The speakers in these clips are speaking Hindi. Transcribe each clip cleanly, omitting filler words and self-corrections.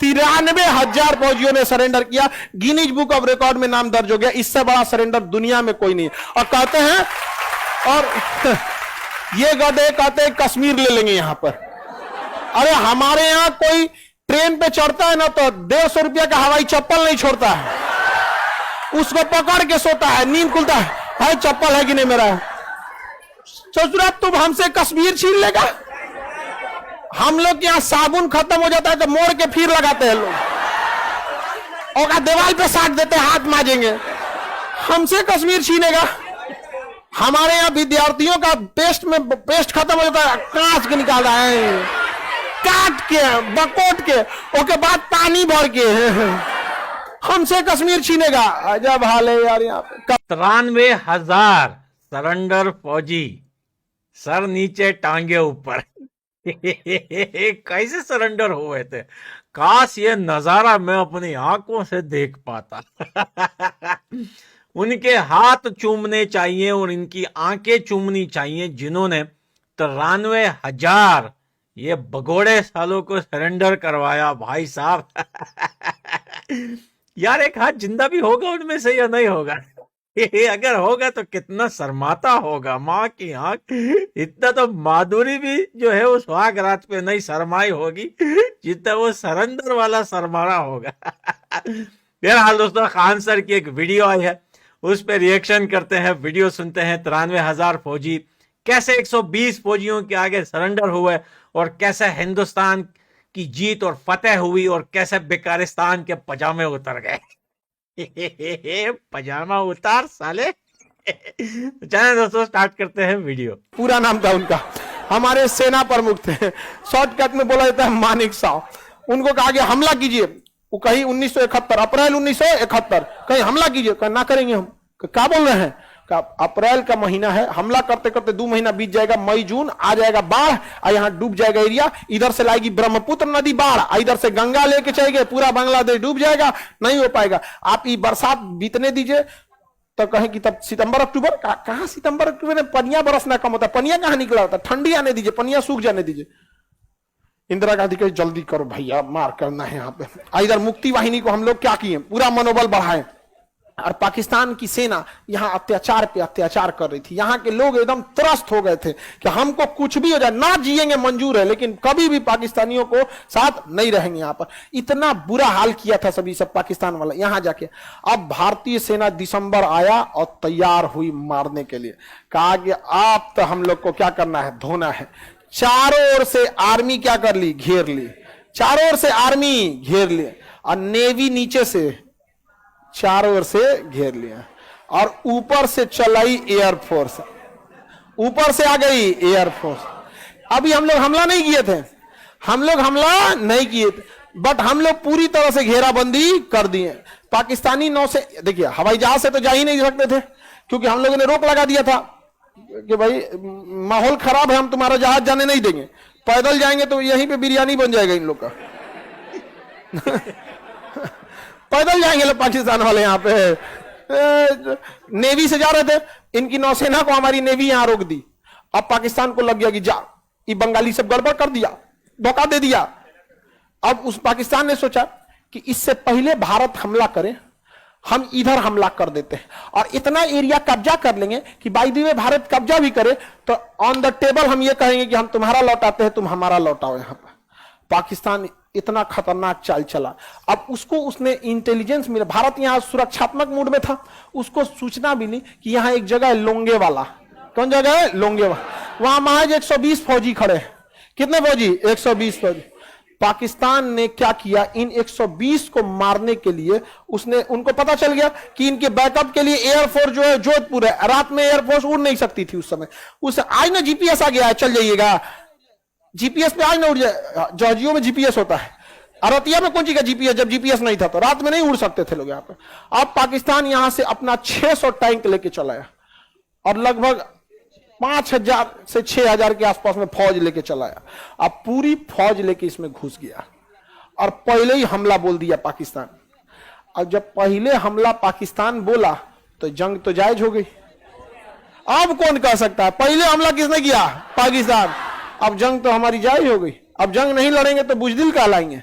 93,000 फौजियों ने सरेंडर किया। गिनीज बुक ऑफ रिकॉर्ड में नाम दर्ज हो गया। इससे बड़ा सरेंडर दुनिया में कोई नहीं। और कहते हैं, और ये गधे कहते हैं कश्मीर ले लेंगे यहां पर। अरे हमारे यहां कोई ट्रेन पे चढ़ता है ना तो 150 रुपया का हवाई चप्पल नहीं छोड़ता है, उसको पकड़ के सोता है, नींद खुलता है, भाई चप्पल है कि नहीं मेरा। ससुरा तुम हमसे कश्मीर छीन लेगा। हम लोग यहाँ साबुन खत्म हो जाता है तो मोड़ के फिर लगाते हैं लोग, और दीवार पे साट देते हैं, हाथ माजेंगे। हमसे कश्मीर छीनेगा। हमारे यहाँ विद्यार्थियों का पेस्ट खत्म हो जाता है, कांच के निकाल रहा है, काट के बकोट के, उसके बाद पानी भर के। हमसे कश्मीर छीनेगा। अजब हाल है यार यहाँ पे। 93,000 सरेंडर फौजी, सर नीचे टांगे ऊपर। कैसे सरेंडर हुए थे? काश ये नजारा मैं अपनी आंखों से देख पाता। उनके हाथ चूमने चाहिए और इनकी आंखें चूमनी चाहिए जिन्होंने 93,000 ये भगोड़े सालों को सरेंडर करवाया। भाई साहब यार एक हाथ जिंदा भी होगा उनमें से या नहीं होगा? अगर होगा तो कितना शर्माता होगा। माँ की आंख, इतना तो माधुरी भी जो है वो सुहाग रात पे नहीं शर्माई होगी जितना वो सरेंडर वाला शर्माना होगा। बहरहाल दोस्तों, खान सर की एक वीडियो आई है, उस पर रिएक्शन करते हैं, वीडियो सुनते हैं। 93,000 फौजी कैसे 120 फौजियों के आगे सरेंडर हुए, और कैसे हिंदुस्तान की जीत और फतेह हुई, और कैसे बेकारिस्तान के पजामे उतर गए। पजामा उतार साले। तो चलिए दोस्तों स्टार्ट करते हैं वीडियो। पूरा नाम था उनका, हमारे सेना प्रमुख थे, शॉर्टकट में बोला जाता है मानिक साहब। उनको कहा गया हमला कीजिए, वो कहीं 1971 अप्रैल 1971 कहीं हमला कीजिए, कहा ना करेंगे हम। क्या बोल रहे हैं? अप्रैल का महीना है, हमला करते करते 2 महीना बीत जाएगा, मई जून आ जाएगा बाढ़, और यहाँ डूब जाएगा एरिया। इधर से लाएगी ब्रह्मपुत्र नदी बाढ़, इधर से गंगा लेके चलेंगे, पूरा बांग्लादेश डूब जाएगा, नहीं हो पाएगा। आप ये बरसात बीतने दीजिए। तो कहें कि तब सितंबर अक्टूबर, कहां सितंबर अक्टूबर में पनिया बरसना कम होता है, पनिया कहां निकला होता है? ठंडी आने दीजिए, पनिया सूख जाने दीजिए। इंदिरा गांधी कहे जल्दी करो भैया, मार करना है यहाँ पे। इधर मुक्ति वाहिनी को हम लोग क्या किए, पूरा मनोबल बढ़ाए। और पाकिस्तान की सेना यहाँ अत्याचार पे अत्याचार कर रही थी। यहाँ के लोग एकदम त्रस्त हो गए थे कि हमको कुछ भी हो जाए, ना जिएंगे मंजूर है, लेकिन कभी भी पाकिस्तानियों को साथ नहीं रहेंगे। यहाँ पर इतना बुरा हाल किया था सभी सब पाकिस्तान वाला यहाँ जाके। अब भारतीय सेना दिसंबर आया और तैयार हुई मारने के लिए। कहा कि आप तो हम लोग को क्या करना है, धोना है। चारों ओर से आर्मी क्या कर ली, घेर ली। चारों ओर से आर्मी घेर ली, और नेवी नीचे से चारों ओर से घेर लिया, और ऊपर से चलाई एयरफोर्स, ऊपर से आ गई एयरफोर्स। अभी हम लोग हमला नहीं किए थे, हम लोग हमला नहीं किए थे, बट हम लोग पूरी तरह से घेराबंदी कर दिए। पाकिस्तानी नौ से, देखिए हवाई जहाज से तो जा ही नहीं सकते थे, क्योंकि हम लोगों ने रोक लगा दिया था कि भाई माहौल खराब है, हम तुम्हारा जहाज जाने नहीं देंगे। पैदल जाएंगे तो यहीं पे बिरयानी बन जाएगा इन लोग का। पैदल जाएंगे लोग पाकिस्तान वाले। यहाँ पे नेवी से जा रहे थे, इनकी नौसेना को हमारी नेवी यहाँ रोक दी। अब पाकिस्तान को लग गया कि जा, ये बंगाली सब गड़बड़ कर दिया, धोखा दे दिया। अब उस पाकिस्तान ने सोचा कि इससे पहले भारत हमला करे, हम इधर हमला कर देते हैं और इतना एरिया कब्जा कर लेंगे कि बाय द वे भारत कब्जा भी करे तो ऑन द टेबल हम ये कहेंगे कि हम तुम्हारा लौटाते हैं, तुम हमारा लौटाओ। यहाँ पर पाकिस्तान इतना खतरनाक चाल चला। अब उसको उसने इंटेलिजेंस मिला, भारत यहाँ सुरक्षात्मक मूड में था, उसको सूचना मिली कि यहाँ एक जगह है लोंगे वाला। कौन जगह है? लोंगे वाला। वहां महज 120 फौजी खड़े हैं। कितने फौजी? 120 फौजी। पाकिस्तान ने क्या किया, इन 120 को मारने के लिए उसने, उनको पता चल गया कि इनके बैकअप के लिए एयरफोर्स जो है जोधपुर है। रात में एयरफोर्स उड़ नहीं सकती थी उस समय। उस आज ना जीपीएस आ गया है, चल जाइएगा जीपीएस पे, आज ना उड़ जाए। जॉर्जियो में जीपीएस होता है, अरतिया में कौन चीज का जीपीएस? जब जीपीएस नहीं था तो रात में नहीं उड़ सकते थे लोग यहाँ पे। अब पाकिस्तान यहां से अपना 600 टैंक लेके चला है और लगभग 5,000 से 6,000 के आसपास में फौज लेके चलाया। अब पूरी फौज लेके इसमें घुस गया और पहले ही हमला बोल दिया पाकिस्तान। अब जब पहले हमला पाकिस्तान बोला तो जंग तो जायज हो गई। अब कौन कह सकता है पहले हमला किसने किया? पाकिस्तान। अब जंग तो हमारी जायज हो गई। अब जंग नहीं लड़ेंगे तो बुजदिल कहलाएंगे।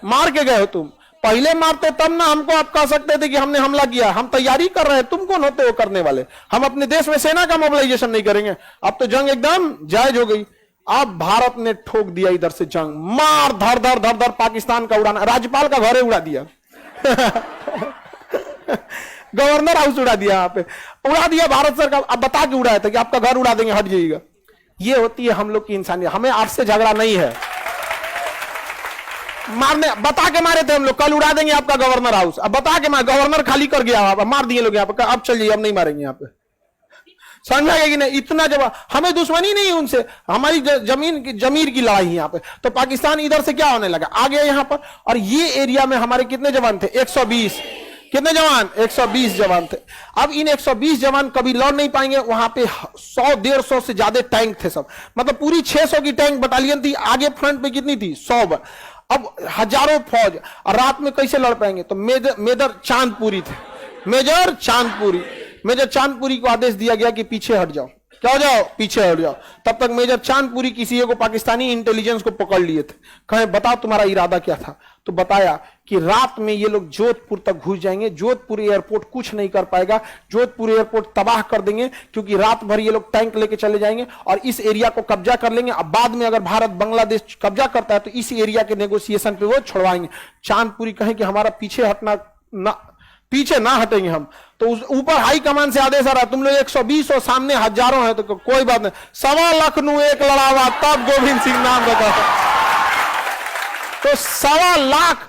मार के गए हो तुम। पहले मारते तब ना हमको आप कह सकते थे कि हमने हमला किया। हम तैयारी कर रहे हैं, तुम कौन होते हो करने वाले? हम अपने देश में सेना का मोबिलाइजेशन नहीं करेंगे। अब तो जंग एकदम जायज हो गई। अब भारत ने ठोक दिया इधर से जंग, मार धर धर धर धर पाकिस्तान का उड़ाना, राज्यपाल का घर उड़ा दिया गवर्नर हाउस उड़ा दिया, यहाँ पे उड़ा दिया भारत सरकार। अब बता के उड़ाया था कि आपका घर उड़ा देंगे, हट जाइएगा। ये होती है हम लोग की इंसानियत। हमें आपसे झगड़ा नहीं है, मारने बता के मारे थे हम लोग, कल उड़ा देंगे आपका गवर्नर हाउस। अब बता के मार, गवर्नर खाली कर गया, अब मार दिए लोग यहाँ पे, अब चलिए अब नहीं मारेंगे यहाँ पे। समझ आएगा कि नहीं? इतना जवाब, हमें दुश्मनी नहीं उनसे, हमारी जमीर की लड़ाई यहाँ पे। तो पाकिस्तान इधर से क्या होने लगा, आ गया यहाँ पर। और ये एरिया में हमारे कितने जवान थे? 120। कितने जवान? 120 जवान थे। अब इन 120 जवान कभी लड़ नहीं पाएंगे। वहां पे 100-150 से ज्यादा टैंक थे सब, मतलब पूरी 600 की टैंक बटालियन थी। आगे फ्रंट पे कितनी थी? 100। अब हजारों फौज, और रात में कैसे लड़ पाएंगे? तो मेजर चांदपुरी थे, मेजर चांदपुरी। मेजर चांदपुरी को आदेश दिया गया कि पीछे हट जाओ। क्या हो जाओ? पीछे हट जाओ। तब तक मेजर चांदपुरी किसी को पाकिस्तानी इंटेलिजेंस को पकड़ लिए थे। कहे बताओ तुम्हारा इरादा क्या था? तो बताया कि रात में ये लोग जोधपुर तक घुस जाएंगे, जोधपुर एयरपोर्ट कुछ नहीं कर पाएगा, जोधपुर एयरपोर्ट तबाह कर देंगे, क्योंकि रात भर ये लोग टैंक लेके चले जाएंगे और इस एरिया को कब्जा कर लेंगे। अब बाद में अगर भारत बांग्लादेश कब्जा करता है तो इस एरिया के नेगोशिएशन पे वो छुड़वाएंगे। चांदपुरी कहे कि हमारा पीछे हटना ना, पीछे ना हटेंगे हम। तो उस ऊपर हाई कमान से आदेश आ रहा, तुम लोग 120 और सामने हजारों है, तो कोई बात नहीं, 1.25 लाख एक लड़ावा, तब गोविंद सिंह नाम रहता था। तो 1.25 लाख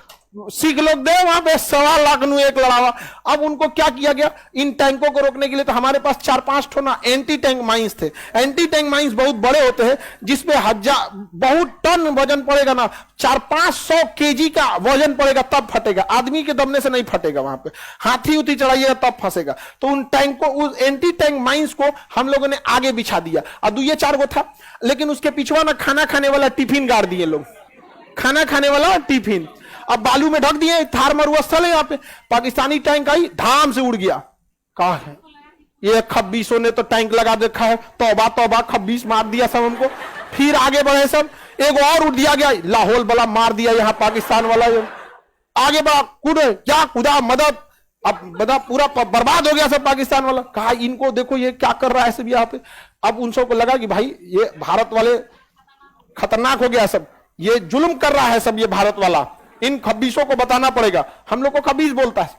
सिख लोग दे वहां पे, 1.25 लाख एक लड़ावा। अब उनको क्या किया गया इन टैंकों को रोकने के लिए? तो हमारे पास 4-5 ठो ना एंटी टैंक माइंस थे। एंटी टैंक माइंस बहुत बड़े होते हैं, जिसपे बहुत टन वजन पड़ेगा ना, 400-500 केजी का वजन पड़ेगा तब फटेगा, आदमी के दबने से नहीं फटेगा। वहां पे हाथी उथी चढ़ाइएगा तब फंसेगा। तो उन टैंक को, उस एंटी टैंक माइंस को हम लोगों ने आगे बिछा दिया। और 2-4 गो था, लेकिन उसके पिछवा ना खाना खाने वाला टिफिन गाड़ दिए लोग, खाना खाने वाला टिफिन। अब बालू में ढक दिए, थार मरुस्थल है यहाँ पे। पाकिस्तानी टैंक आई, धाम से उड़ गया। कहा है ये खब्बीसों ने तो टैंक लगा देखा है, तौबा तौबा, खब्बीस मार दिया सब हमको। फिर आगे बढ़े सब, एक और उड़ दिया गया, लाहौल वाला मार दिया यहाँ पाकिस्तान वाला, आगे बढ़ा, कूदे, क्या कूदा, मदद। अब बता पूरा बर्बाद हो गया सब पाकिस्तान वाला। कहा इनको देखो ये क्या कर रहा है सब यहाँ पे। अब उन सबको लगा कि भाई ये भारत वाले खतरनाक हो गया सब, ये जुल्म कर रहा है सब ये भारत वाला, इन खब्बीसों को बताना पड़ेगा। हम लोग को खब्बीस बोलता है,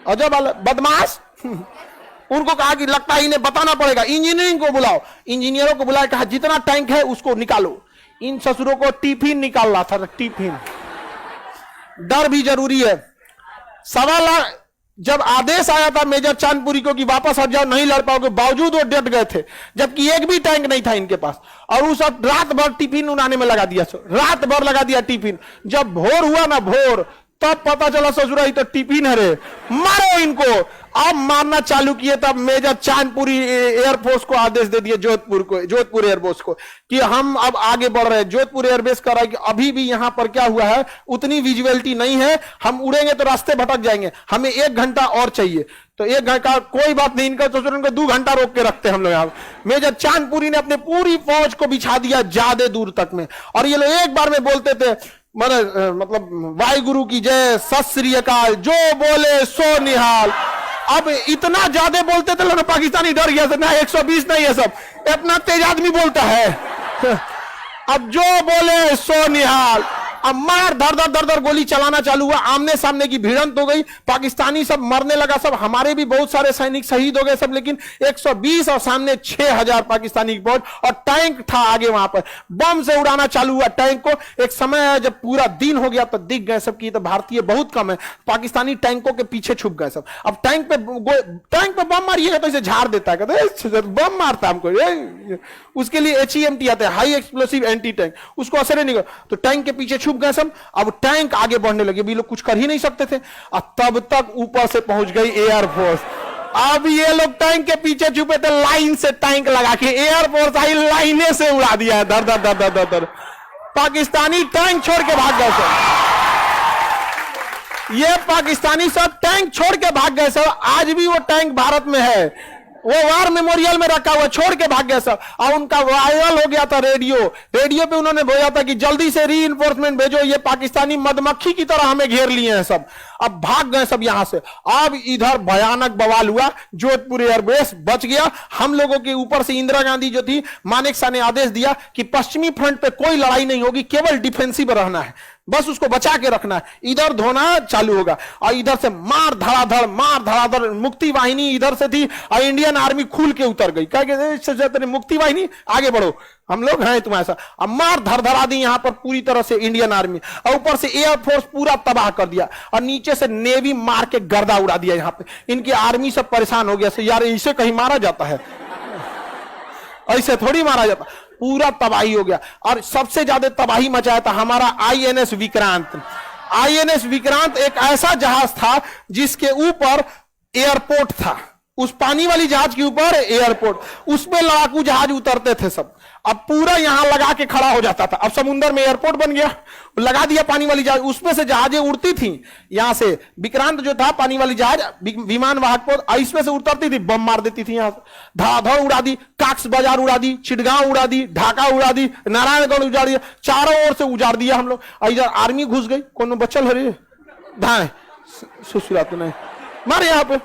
अजब वाला बदमाश। उनको कहा कि लगता है इन्हें बताना पड़ेगा, इंजीनियरिंग को बुलाओ। इंजीनियरों को बुलाया, कहा जितना टैंक है उसको निकालो। इन ससुरों को टिफिन निकाल रहा था, टिफिन। डर भी जरूरी है। 1.25 लाख जब आदेश आया था मेजर चांदपुरी को कि वापस हट जाओ, नहीं लड़ पाओगे, बावजूद वो डट गए थे, जबकि एक भी टैंक नहीं था इनके पास। और उस रात भर टिफिन उड़ाने में लगा दिया, रात भर लगा दिया टिफिन। जब भोर हुआ ना, भोर, तब पता चला ससुरा ही तो टिफिन है रे, मारो इनको। अब मारना चालू किए, तब मेजर चांदपुरी एयरफोर्स को आदेश दे दिए, जोधपुर एयरफोर्स को, कि हम अब आगे बढ़ रहे हैं। जोधपुर एयरबेस कर रहा है कि अभी भी यहां पर क्या हुआ है, उतनी विजुअलिटी नहीं है, हम उड़ेंगे तो रास्ते भटक जाएंगे, हमें 1 घंटा और चाहिए। तो 1 घंटा कोई बात नहीं, इनका तो 2 घंटा रोक के रखते हम लोग यहाँ। मेजर चांदपुरी ने अपने पूरी फौज को बिछा दिया ज्यादा दूर तक में, और ये लोग एक बार में बोलते थे, मतलब वाहिगुरु की जय, सत श्री अकाल, जो बोले सो निहाल। अब इतना ज्यादा बोलते थे लोग, पाकिस्तानी डर गया था ना, 120 नहीं है सब, इतना तेज आदमी बोलता है। अब जो बोले सो निहाल। अब मार धर धर धर धर गोली चलाना चालू हुआ, आमने सामने की भिड़ंत हो गई, पाकिस्तानी सब मरने लगा सब, हमारे भी बहुत सारे सैनिक शहीद हो गए सब, लेकिन 120 और सामने 6000 पाकिस्तानी की फौज, और टैंक था आगे वहां पर, बम से उड़ाना चालू हुआ टैंक को। एक समय है जब पूरा दिन हो गया तो दिख गए सब की तो भारतीय बहुत कम है, पाकिस्तानी टैंकों के पीछे छुप गए सब। अब टैंक पे बम मारिएगा तो इसे झाड़ देता है, कहते बम मारता हमको, उसके लिए HEMT आते हैं, हाई एक्सप्लोसिव एंटी टैंक, उसको असर नहीं कर, तो टैंक के पीछे छुप गए सब। अब टैंक आगे बढ़ने लगे, भी लोग कुछ कर ही नहीं सकते थे, और तब तक ऊपर से पहुंच गई एयरफोर्स। अब ये लोग टैंक के पीछे छुपे थे, लाइन से टैंक लगा के एयरफोर्स आई, लाइने से उड़ा दिया, दर दर दर दर दर। पाकिस्तानी टैंक छोड़ के भाग गए सब, ये पाकिस्तानी सब टैंक छोड़ के भाग गए सब। आज भी वो टैंक भारत में है, वो वार मेमोरियल में रखा हुआ, छोड़ के भाग गया सब। और उनका वायरल हो गया था रेडियो पे उन्होंने बोला था कि जल्दी से रीइंफोर्समेंट भेजो, ये पाकिस्तानी मधुमक्खी की तरह हमें घेर लिए हैं सब। अब भाग गए सब यहां से। अब इधर भयानक बवाल हुआ, जोधपुर एयरबेस बच गया। हम लोगों के ऊपर से इंदिरा गांधी जो थी, मानेकशॉ ने आदेश दिया कि पश्चिमी फ्रंट पे कोई लड़ाई नहीं होगी, केवल डिफेंसिव रहना है, बस उसको बचा के रखना है। इधर धोना चालू होगा और इधर से मार धड़ाधड़ मुक्ति वाहिनी इधर से थी और इंडियन आर्मी खुल के उतर गई। कह मुक्ति वाहिनी आगे बढ़ो, हम लोग हैं तुम्हारे साथ। अब मार धड़धड़ा दी यहां पर पूरी तरह से इंडियन आर्मी, और ऊपर से एयरफोर्स पूरा तबाह कर दिया, और नीचे से नेवी मार के गर्दा उड़ा दिया। यहां पे इनकी आर्मी सब परेशान हो गया, यार इसे कहीं मारा जाता है, ऐसे थोड़ी मारा जाता। पूरा तबाही हो गया। और सबसे ज्यादा तबाही मचाया था हमारा आईएनएस विक्रांत। आईएनएस विक्रांत एक ऐसा जहाज था जिसके ऊपर एयरपोर्ट था, उस पानी वाली जहाज के ऊपर एयरपोर्ट, उसमें लड़ाकू जहाज उतरते थे सब। अब पूरा यहां लगा के खड़ा हो जाता था। अब समुद्र में एयरपोर्ट बन गया, लगा दिया पानी वाली जहाज, उसमें से जहाजें उड़ती थी। यहां से विक्रांत जो था पानी वाली जहाज, विमान वाहक पोत, इसमें से उतरती थी, बम मार देती थी, यहां से धाधड़ उड़ा दी, काक्स बाजार उड़ा दी, चिटगांव उड़ा दी, ढाका उड़ा दी, नारायणगढ़ उजाड़ दिया, चारों ओर से उजाड़ दिया हम लोग। इधर आर्मी घुस गई, कौन बचल हरे धाए सुशीलात नहीं मारे यहां पे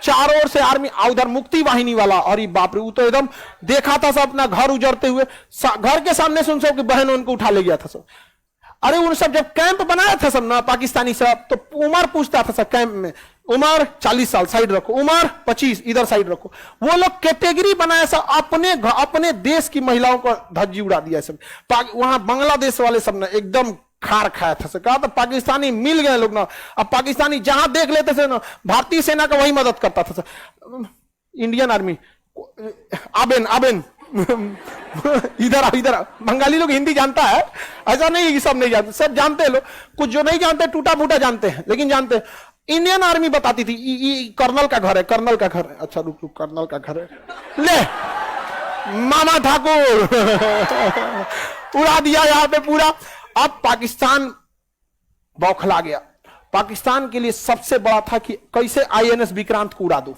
चारों ओर से आर्मी। उधर मुक्ति वाहिनी वाला, अरे बाप रे, वो तो एकदम देखा था सब अपना घर उजड़ते हुए, घर के सामने से उन सब की बहन उनको उठा ले गया था सब। अरे उन सब जब कैंप बनाया था सब ना पाकिस्तानी सब, तो उमर पूछता था सब कैंप में, उमर 40 साल साइड रखो, उमर 25 इधर साइड रखो। वो लोग कैटेगरी बनाया सब, अपने देश की महिलाओं को धज्जी उड़ा दिया सब। वहां बांग्लादेश वाले सब ना एकदम खार खाया था, कहा था पाकिस्तानी मिल गए लोग ना। अब पाकिस्तानी जहां देख लेते थे ना, भारतीय सेना का वही मदद करता था। इंडियन आर्मी आबेन इधर बंगाली लोग हिंदी जानता है, ऐसा नहीं कि सब नहीं जानते, सब जानते हैं लोग। कुछ जो नहीं जानते टूटा फूटा जानते हैं, लेकिन जानते हैं। इंडियन आर्मी बताती थी कर्नल का घर है, कर्नल का घर है। अच्छा रुक कर्नल का घर है, ले मामा ठाकुर उड़ा दिया यहां पे पूरा। अब पाकिस्तान बौखला गया। पाकिस्तान के लिए सबसे बड़ा था कि कैसे आईएनएस विक्रांत को उड़ा दो,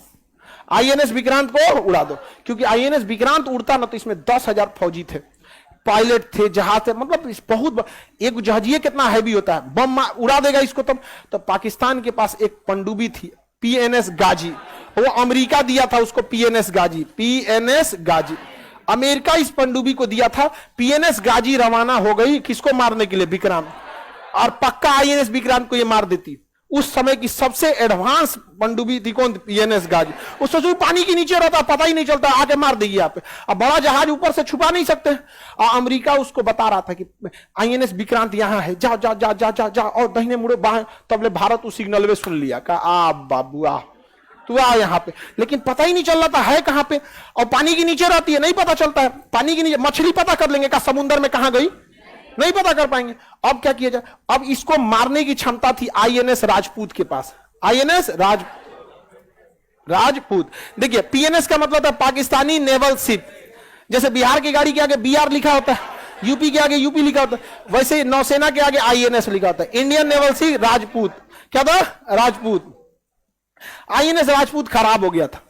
आईएनएस विक्रांत को उड़ा दो। क्योंकि आईएनएस विक्रांत उड़ता ना तो इसमें 10,000 फौजी थे, पायलट थे, जहाज थे, मतलब बहुत एक जहाजिए कितना हैवी होता है, बम उड़ा देगा इसको। तब पाकिस्तान के पास एक पनडुब्बी थी पीएनएस गाजी, वो अमेरिका दिया था उसको पीएनएस गाजी, पीएनएस गाजी अमेरिका इस पनडुब्बी को दिया था। पीएनएस गाजी रवाना हो गई किसको मारने के लिए, विक्रांत, और पक्का आईएनएस विक्रांत को ये मार देती। उस समय की सबसे एडवांस पनडुब्बी थी कौन, पीएनएस गाजी। उस सोचो पानी के नीचे रहता, पता ही नहीं चलता, आके मार देगी यहाँ पे। अब बड़ा जहाज ऊपर से छुपा नहीं सकते, और अमेरिका उसको बता रहा था कि आईएनएस विक्रांत यहाँ है, जा जा जा जा जा जा, और दाहिने मुड़े बाएं। तबले भारत उस सिग्नल में सुन लिया, कहा आ बाबू आ तू आ यहाँ पे, लेकिन पता ही नहीं चल रहा था है कहां पे। और पानी के नीचे रहती है, नहीं पता चलता है। पानी के नीचे मछली पता कर लेंगे, का समुद्र में कहां गई नहीं पता कर पाएंगे। अब क्या किया जाए, अब इसको मारने की क्षमता थी आईएनएस राजपूत के पास, आईएनएस राजपूत। देखिए पीएनएस का मतलब था पाकिस्तानी नेवल शिप, जैसे बिहार की गाड़ी के आगे बीआर लिखा होता है, यूपी के आगे यूपी लिखा होता है, वैसे नौसेना के आगे आईएनएस लिखा होता है, इंडियन नेवल शिप राजपूत। क्या था, राजपूत। आईएनएस राजपूत खराब हो गया था,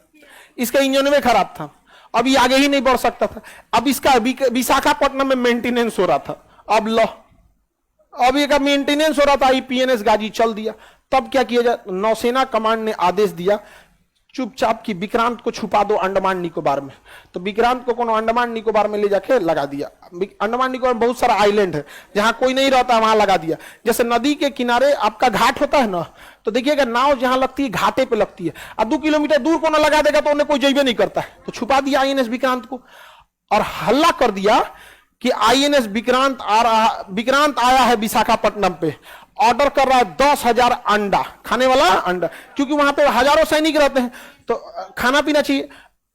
इसका इंजन में खराब था, अब ये आगे ही नहीं बढ़ सकता था। अब इसका विशाखापट्टनम में मेंटेनेंस हो रहा था। अब लो, अब ये का मेंटेनेंस हो रहा था, पीएनएस गाजी चल दिया। तब क्या किया जाए, नौसेना कमांड ने आदेश दिया चुपचाप कि विक्रांत को छुपा दो अंडमान निकोबार में। तो विक्रांत को कोनो अंडमान निकोबार में ले जाके लगा दिया। अंडमान निकोबार में बहुत सारा आइलैंड है जहां कोई नहीं रहता, वहां लगा दिया। जैसे नदी के किनारे आपका घाट होता है ना, तो देखिएगा नाव जहां लगती है घाटे पे लगती है, और 2 किलोमीटर दूर को ना लगा देगा तो उन्हें कोई जइबे नहीं करता है। तो छुपा दिया आईएनएस विक्रांत को, और हल्ला कर दिया कि आईएनएस विक्रांत आया है विशाखापट्टनम पे, ऑर्डर कर रहा है 10,000 अंडा, खाने वाला अंडा, क्योंकि वहां पे हजारों सैनिक रहते हैं, तो खाना पीना चाहिए,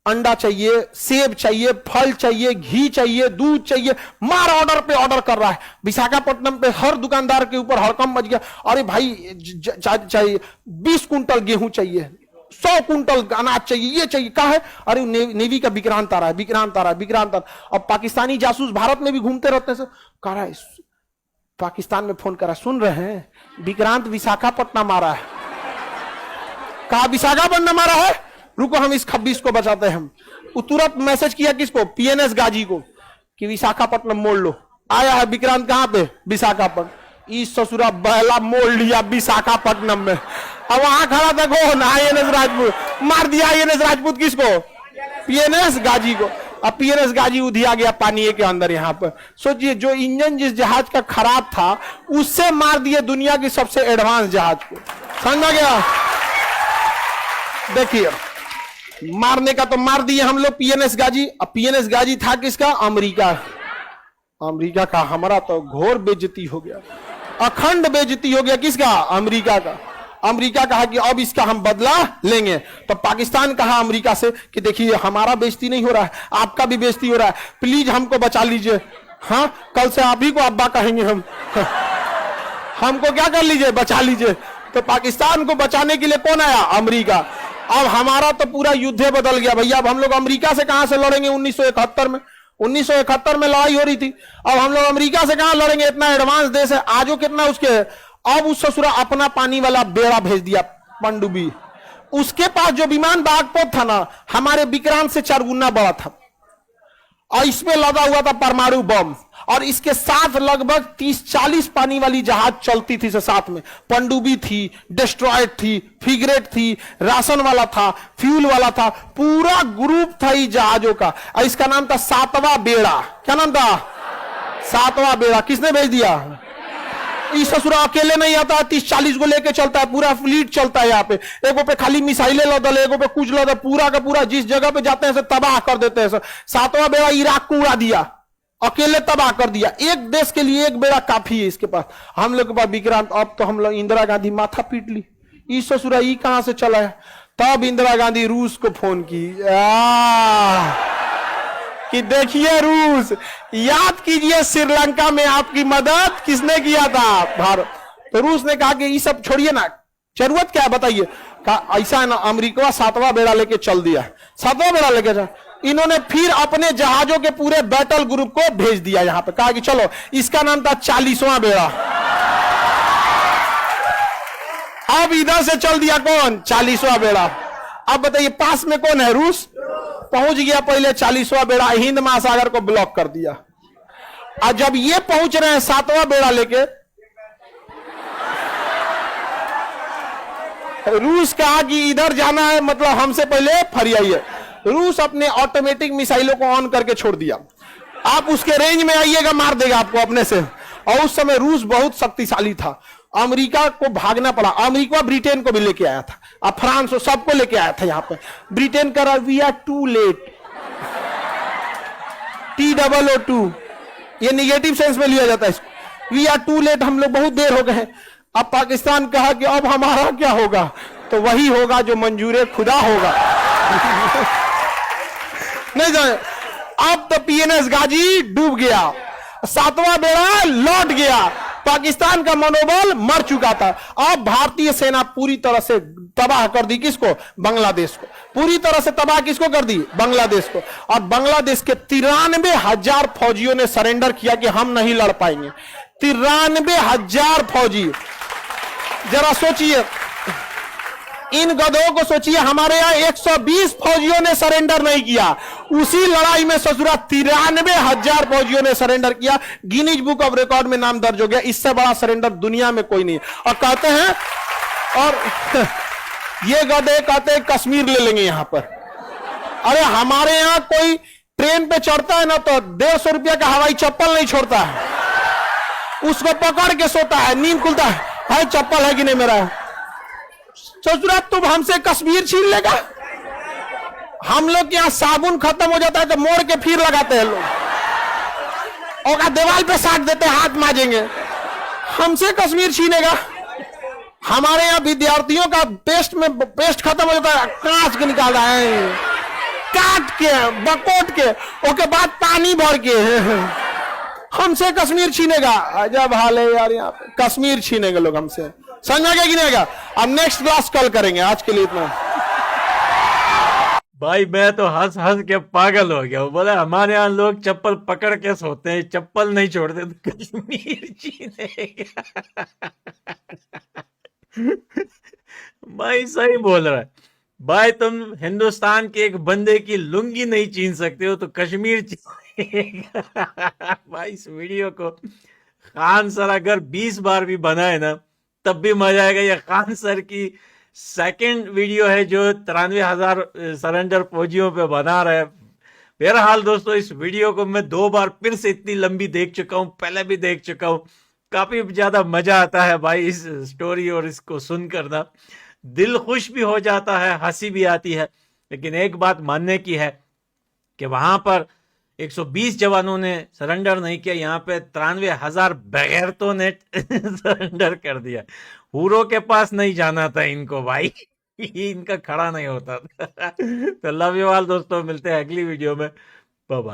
अंडा चाहिए, सेब चाहिए, फल चाहिए, घी चाहिए, दूध चाहिए, मार ऑर्डर पे ऑर्डर कर रहा है। विशाखापट्टनम पे हर दुकानदार के ऊपर हड़कंप मच गया, अरे भाई चाहिए 20 कुंटल गेहूं चाहिए, 100 कुंटल अनाज चाहिए, ये चाहिए, कहा है, अरे नेवी का विक्रांत आ रहा है, विक्रांत आ रहा है, विक्रांत आ रहा है। अब पाकिस्तानी जासूस भारत में भी घूमते रहते हैं, कह रहा है, पाकिस्तान में फोन करा, सुन रहे हैं विक्रांत विशाखापट्टनम आ रहा है, कहा विशाखापट्टनम आ रहा है, रुको हम इस खब्बीस को बचाते हैं। हम वो तुरंत मैसेज किया किसको, पीएनएस गाजी को, कि विशाखापट्टनम मोड़ लो। आया है विक्रांत कहां पे, विशाखापट्टनम। इस ससुरा बहला मोड़ लिया विशाखापट्टनम में। अब वहां खड़ा था कौन, आईएनएस राजपूत, मार दिया आईएनएस राजपूत किसको, पीएनएस गाजी को। अब पीएनएस गाजी उधिया गया पानी के अंदर। यहां पर सोचिए, जो इंजन जिस जहाज का खराब था उससे मार दिए दुनिया की सबसे एडवांस जहाज को। समझ गया। देखिए, मारने का तो मार दिए हम लोग पीएनएस गाजी। अब पीएनएस गाजी था किसका, अमेरिका, अमेरिका का। हमारा तो घोर बेइज्जती हो गया, अखंड बेइज्जती हो गया किसका, अमेरिका का। अमेरिका कहा कि अब इसका हम बदला लेंगे। तो पाकिस्तान कहा अमेरिका से कि देखिए हमारा बेइज्जती नहीं हो रहा है, आपका भी बेइज्जती हो रहा है, प्लीज हमको बचा लीजिए। हाँ, कल से आप ही को अब्बा कहेंगे हम। हमको क्या कर लीजिए, बचा लीजिए। तो पाकिस्तान को बचाने के लिए कौन आया, अमेरिका। अब हमारा तो पूरा युद्ध बदल गया भैया। अब हम लोग अमेरिका से कहां से लड़ेंगे, 1971 में, 1971 में लड़ाई हो रही थी। अब हम लोग अमेरिका से कहां लड़ेंगे, इतना एडवांस देश है। आजो कितना उसके, अब उस ससुरा अपना पानी वाला बेड़ा भेज दिया पनडुब्बी। उसके पास जो विमान बागपत था ना, हमारे विक्रांत से 4 गुना बड़ा था, और इसमें लगा हुआ था परमाणु बम। और इसके साथ लगभग 30-40 पानी वाली जहाज चलती थी। साथ में पनडुब्बी थी, डिस्ट्रॉयर थी, फ्रिगेट थी, राशन वाला था, फ्यूल वाला था, पूरा ग्रुप था इस जहाजों का। और इसका नाम था 7वां बेड़ा। क्या नाम था, 7वां बेड़ा। किसने भेज दिया, इस ससुरा अकेले नहीं आता, 30-40 को लेके चलता है, पूरा फ्लीट चलता है यहाँ पे। एगो पे खाली मिसाइलें लदल, एगो पे कुछ लदल, पूरा का पूरा जिस जगह पे जाते हैं तबाह कर देते हैं। 7वां बेड़ा इराक को उड़ा दिया, अकेले तबाह कर दिया। एक देश के लिए एक बेड़ा काफी है इसके पास। हम लोग के पास विक्रांत। अब तो हम लोग इंदिरा गांधी माथा पीट ली, इस ससुरा ई कहां से चला है। तब इंदिरा गांधी रूस को फोन की कि देखिए रूस, याद कीजिए श्रीलंका में आपकी मदद किसने किया था, भारत। तो रूस ने कहा कि ये सब छोड़िए ना, जरूरत क्या है बताइए। कहा ऐसा है ना, अमेरिका 7वां बेड़ा लेके चल दिया, 7वां बेड़ा लेके जा। इन्होंने फिर अपने जहाजों के पूरे बैटल ग्रुप को भेज दिया यहां पे। कहा कि चलो, इसका नाम था 40वां बेड़ा। अब इधर से चल दिया कौन, 40वां बेड़ा। अब बताइए पास में कौन है, रूस। पहुंच गया पहले 40वां बेड़ा, हिंद महासागर को ब्लॉक कर दिया। और जब ये पहुंच रहे हैं 7वां बेड़ा लेके, रूस कहा कि इधर जाना है, मतलब हमसे पहले फरियाइए। रूस अपने ऑटोमेटिक मिसाइलों को ऑन करके छोड़ दिया, आप उसके रेंज में आइएगा, मार देगा आपको अपने से। और उस समय रूस बहुत शक्तिशाली था, अमेरिका को भागना पड़ा। अमेरिका ब्रिटेन को भी लेके आया था, अब फ्रांस सबको लेके आया था यहाँ पे। ब्रिटेन कर रहा, we are to late, TOO2, ये निगेटिव सेंस में लिया जाता है इसको। वी आर टू लेट, हम लोग बहुत देर हो गए हैं। अब पाकिस्तान कहा कि अब हमारा क्या होगा, तो वही होगा जो मंजूर खुदा होगा। नहीं जाए, अब तो पीएनएस गाजी डूब गया, 7वां बेड़ा लौट गया, पाकिस्तान का मनोबल मर चुका था। अब भारतीय सेना पूरी तरह से तबाह कर दी किसको, बांग्लादेश को। पूरी तरह से तबाह किसको कर दी, बांग्लादेश को। और बांग्लादेश के 93,000 फौजियों ने सरेंडर किया कि हम नहीं लड़ पाएंगे। 93,000 फौजी, जरा सोचिए, इन गधों को सोचिए, हमारे यहां 120 फौजियों ने सरेंडर नहीं किया, उसी लड़ाई में ससुरा 93,000 फौजियों ने सरेंडर किया। गिनीज बुक ऑफ रिकॉर्ड में नाम दर्ज हो गया, इससे बड़ा सरेंडर दुनिया में कोई नहीं। और कहते हैं, और ये गधे कहते हैं कश्मीर ले लेंगे यहां पर। अरे हमारे यहां कोई ट्रेन पे चढ़ता है ना तो 150 रुपया का हवाई चप्पल नहीं छोड़ता है, उसको पकड़ के सोता है, नींद खुलता है चप्पल है कि नहीं मेरा। ससुरा तुम हमसे कश्मीर छीन लेगा। हम लोग के यहां साबुन खत्म हो जाता है तो मोड़ के फिर लगाते हैं लोग, और दीवार पे साट देते हैं, हाथ मांजेंगे। हमसे कश्मीर छीनेगा। हमारे यहां विद्यार्थियों का पेस्ट खत्म हो जाता है, कांच के निकाल रहा है, काट के बकोट के, उसके बाद पानी भर के। हमसे कश्मीर छीनेगा, अजब हाल है यार, यहाँ पे कश्मीर छीनेंगे लोग हमसे। समझ गया कि नहीं आएगा। अब नेक्स्ट क्लास कल करेंगे, आज के लिए इतना। भाई मैं तो हंस हंस के पागल हो गया हूँ। बोला हमारे यहाँ लोग चप्पल पकड़ के सोते हैं, चप्पल नहीं छोड़ते, तो कश्मीर छीनेगा। भाई सही बोल रहा है। भाई तुम हिंदुस्तान के एक बंदे की लुंगी नहीं छीन सकते हो तो कश्मीर भाई इस वीडियो को खान सर अगर 20 बार भी बनाए ना तब भी मजा आएगा। ये खान सर की सेकंड वीडियो है जो 93,000 सरेंडर फौजियों पे बना रहे हैं। बहरहाल दोस्तों इस वीडियो को मैं 2 बार फिर से इतनी लंबी देख चुका हूं, पहले भी देख चुका हूं। काफी ज्यादा मजा आता है भाई इस स्टोरी और इसको सुनकर ना, दिल खुश भी हो जाता है, हंसी भी आती है। लेकिन एक बात मानने की है कि वहां पर 120 जवानों ने सरेंडर नहीं किया, यहाँ पे 93,000 बगैरतों ने सरेंडर कर दिया। हूरों के पास नहीं जाना था इनको भाई, इनका खड़ा नहीं होता था। तो लव यू ऑल दोस्तों, मिलते हैं अगली वीडियो में, बाय बाय।